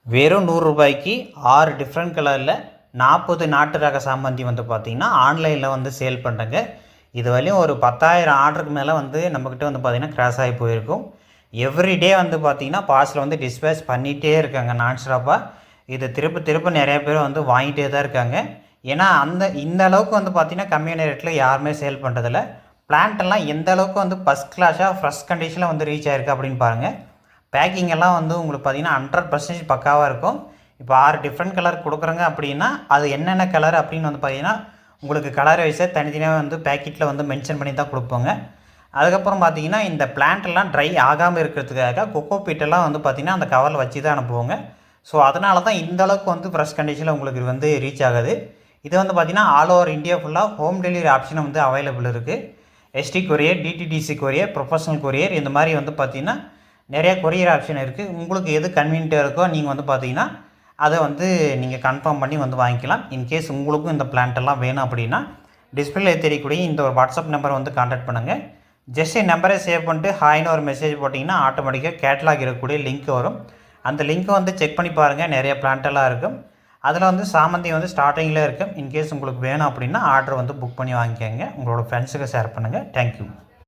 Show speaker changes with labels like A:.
A: வெறும் ரூ. 100க்கு 6 டிஃப்ரெண்ட் கலரில் 40 நாட்டு ரக சாமந்தி வந்து பார்த்திங்கன்னா ஆன்லைனில் வந்து சேல் பண்ணுறேங்க. இது வரையும் ஒரு 10,000 ஆர்டருக்கு மேலே வந்து நம்மக்கிட்ட வந்து பார்த்திங்கன்னா கிராஸ் ஆகி போயிருக்கும். எவ்ரிடே வந்து பார்த்திங்கன்னா பார்சல் வந்து டிஸ்பேச் பண்ணிகிட்டே இருக்காங்க நான் ஸ்டாப்பாக. இது திருப்ப நிறைய பேர் வந்து வாங்கிட்டே தான் இருக்காங்க. ஏன்னா இந்த அளவுக்கு வந்து பார்த்திங்கன்னா கம்மியான ரேட்டில் யாருமே சேல் பண்ணுறதில்ல. பிளான்ட்டெல்லாம் எந்த அளவுக்கு வந்து ஃபஸ்ட் கிளாஸாக ஃப்ரெஷ் கண்டிஷனில் வந்து ரீச் ஆகிருக்கு அப்படின்னு பாருங்கள். பேக்கிங் எல்லாம் வந்து உங்களுக்கு பார்த்திங்கன்னா 100% பக்காவாக இருக்கும். இப்போ 6 டிஃப்ரெண்ட் கலர் கொடுக்குறோங்க அப்படின்னா அது என்னென்ன கலர் அப்படின்னு வந்து பார்த்திங்கன்னா உங்களுக்கு கலர் வைஸாக தனித்தனியாக வந்து பேக்கெட்டில் வந்து மென்ஷன் பண்ணி தான் கொடுப்போங்க. அதுக்கப்புறம் பார்த்திங்கன்னா இந்த பிளான்ட்டெல்லாம் ட்ரை ஆகாமல் இருக்கிறதுக்காக கொக்கோ பீட்டெல்லாம் வந்து பார்த்திங்கன்னா அந்த கவரில் வச்சு தான் அனுப்புவோங்க. ஸோ அதனால தான் இந்த அளவுக்கு வந்து ஃப்ரெஷ் கண்டிஷனில் உங்களுக்கு வந்து ரீச் ஆகுது. இது வந்து பார்த்திங்கன்னா ஆல் ஓவர் இந்தியா ஃபுல்லாக ஹோம் டெலிவரி ஆப்ஷனும் வந்து அவைலபிள் இருக்குது. ST courier, DTDC courier, professional courier இந்த மாதிரி வந்து பார்த்திங்கன்னா நிறையா கொரியர் ஆப்ஷன் இருக்குது. உங்களுக்கு எது கன்வீனியன்ட்டாக இருக்கோ நீங்கள் வந்து பார்த்தீங்கன்னா அதை வந்து நீங்கள் கன்ஃபார்ம் பண்ணி வந்து வாங்கிக்கலாம். இன்கேஸ் உங்களுக்கும் இந்த பிளான்ட்டெல்லாம் வேணும் அப்படின்னா டிஸ்பிளே தெரியக்கூடிய இந்த ஒரு வாட்ஸ்அப் நம்பரை வந்து கான்டாக்ட் பண்ணுங்கள். ஜஸ்ட் நம்பரை சேவ் பண்ணிட்டு ஹாய்னு ஒரு மெசேஜ் போட்டிங்கன்னா ஆட்டோமேட்டிக்காக கேட்லாக் இருக்கக்கூடிய லிங்க் வரும். அந்த லிங்க்கை வந்து செக் பண்ணி பாருங்கள். நிறைய பிளான்ட்டெல்லாம் இருக்கும். அதில் வந்து சாமந்தி வந்து ஸ்டார்டிங்கில் இருக்கும். இன்கேஸ் உங்களுக்கு வேணும் அப்படின்னா ஆர்டர் வந்து புக் பண்ணி வாங்கிக்கோங்க. உங்களோட ஃப்ரெண்ட்ஸுக்கு ஷேர் பண்ணுங்கள். தேங்க்யூ.